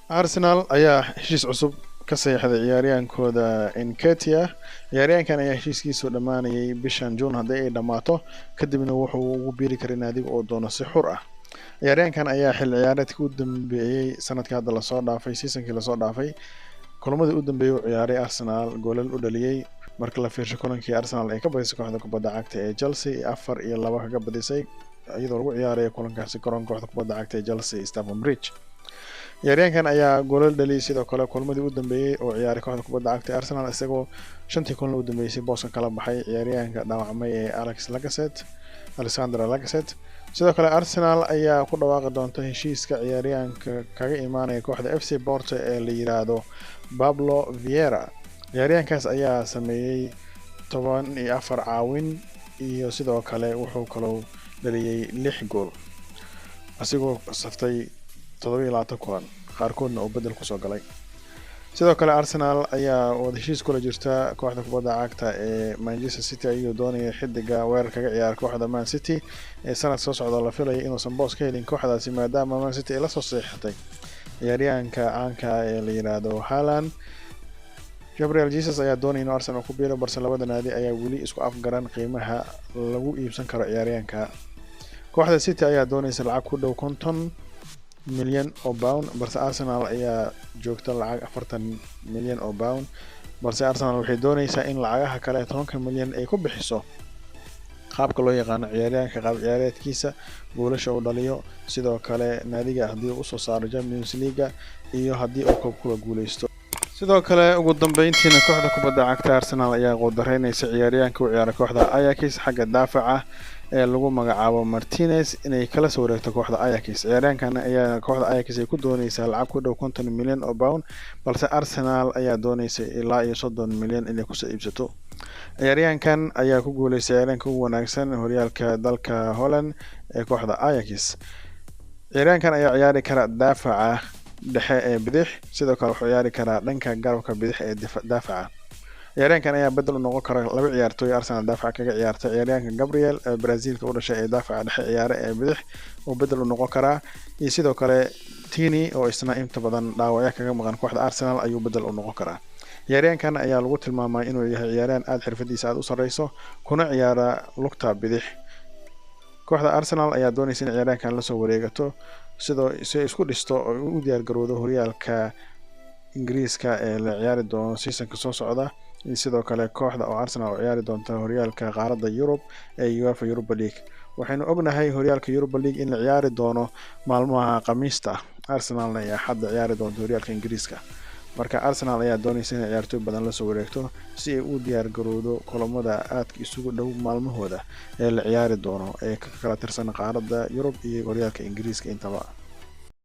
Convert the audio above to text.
Arsenal ayaa heshiis cusub ka saxiixday ciyaaryahankooda Nketiah. Ciyaaryahankan ayaa heshiiskiisu dhammaanayay bishan June haddii ay dhammaato, kadibna wuxuu ugu biiri karay naadiga oo doono si xur ah. Ciyaaryahankan ayaa xilli ciyaareedkii u dambeeyay sanadkii hadda lasoo dhaafay seasonkii lasoo dhaafay kulamadii u dambeeyay uu ciyaaray Arsenal goolal u dhaliyay marka la fiirsho kulankii Arsenal ay ka badisay kooxda kubadda cagta ee Chelsea 4-2 kaga badisay iyadoo lagu ciyaarayo kulankaasi garoonka kooxda kubadda cagta ee Chelsea Stamford Bridge. ciyaaryahankan ayaa goolal dhaliyay sidoo kale kulmadii u dambeeyay oo ciyaaray kooxda kubadda cagta Arsenal isagoo shantii kulan u dambeysay booska kala baxay ciyaaryahanka dhaawacmay ee Alexander Lacazette. sidoo kale Arsenal ayaa ku dhawaaqi doonta heshiiska ciyaaryahanka kaga imaanaya kooxda FC Porto ee la yiraahdo Pablo Vieira. ciyaaryahankaas ayaa sameeyay 14 caawin iyo sidoo kale wuxuu kaloo dhaliyay 6 gool asigoo saftay 27 kulan qaarkoodna oo bedel ku soo galay. sidoo kale Arsenal ayaa wada heshiis kula jirta kooxda kubadda cagta ee Manchester City ayuu doonaya xidiga weerar kaga ciyaar kooxda Man City ee sanad soo socda la filayo inuusan boos ka helin kooxdaasi maadaama Man City ay la soo saxiixatay ciyaaryahanka caanka ee la yiraahdo Haaland. Gabriel Jesus ayaa doonaya inuu Arsenal ku biiro balse labada naadi ayaa weli isku afgaran qiimaha lagu iibsan karo ciyaaryahanka. kooxda City ayaa doonaysa lacag ku dhow 50 milyan oo pound balse Arsenal ayaa joogta lacag 40 milyan oo pound balse Arsenal waxay doonaysaa in lacagaha kale 10 milyan ay ku bixiso qaabka loo yaqaan ciyaaryahanka qaab ciyaareedkiisa goolasha uu dhaliyo sidoo kale naadiga haddii uu soo saaro Champions League iyo haddii uu koobka guuleysto. sidoo kale ugu dambeyntiina kooxda kubadda cagta Arsenal ayaa qodoreynaysa ciyaaryahanka u ciyaara kooxda Ajax xagga daafaca ee lagu magacaabo Martinez inay kala soo wareegto kooxda Ajax. ciyaaryahankan ayaa kooxda Ajax ay ku doonaysaa lacag ku dhow 50 milyan oo pound balse Arsenal ayaa doonaysa ilaa 30 milyan inay ku soo iibsato. ciyaaryahankan ayaa ku guuleystay ciyaaryahanka ugu wanaagsan horyaalka dalka Holland ee kooxda Ajax. ciyaaryahankan ayaa ciyaari kara daafaca dhexe ee bidix sidoo kale wuxuu ciyaari karaa dhanka garabka bidix ee daafaca. ciyaaryahankan ayaa bedel u noqon kara laba ciyaartooy Arsenal daafaca kaga ciyaarta ciyaaryahanka Gabriel ee Brazil-ka u dhashay ee daafaca dhexe ciyaare ee bidix oo bedel u noqon kara iyo sidoo kale Tini oo isna inta badan dhaawacyo kaga maqan kooxda Arsenal ayuu bedel u noqon karaa. ciyaaryahankan ayaa lagu tilmaamay inuu yahay ciyaaryahan aad xirfadiisa aad u sareyso kuna ciyaara lugta bidix. kooxda Arsenal ayaa doonaysa in ciyaaryahankan la soo wareegato sidoo si isku dhisto oo u diyaar garowdo horyaalka Ingiriiska ee la ciyaari doono seasonka soo socda iyo sidoo kale kooxda oo Arsenal oo ciyaari doonta horyaalka qaaradda Yurub ee UEFA Europa League. waxaynu ognahay horyaalka Europa League in la ciyaari doono maalmaha Khamiista. Arsenal ayaa hadda ciyaari doonta horyaalka Ingiriiska. marka Arsenal ayaa doonaysa in ciyaartooy badan la soo wareegto si ay u diyaar garowdo kulamada aadka isugu dhow maalmahooda ee la ciyaari doono ee ka kala tirsan qaaradda Yurub iyo horyaalka Ingiriiska intaba.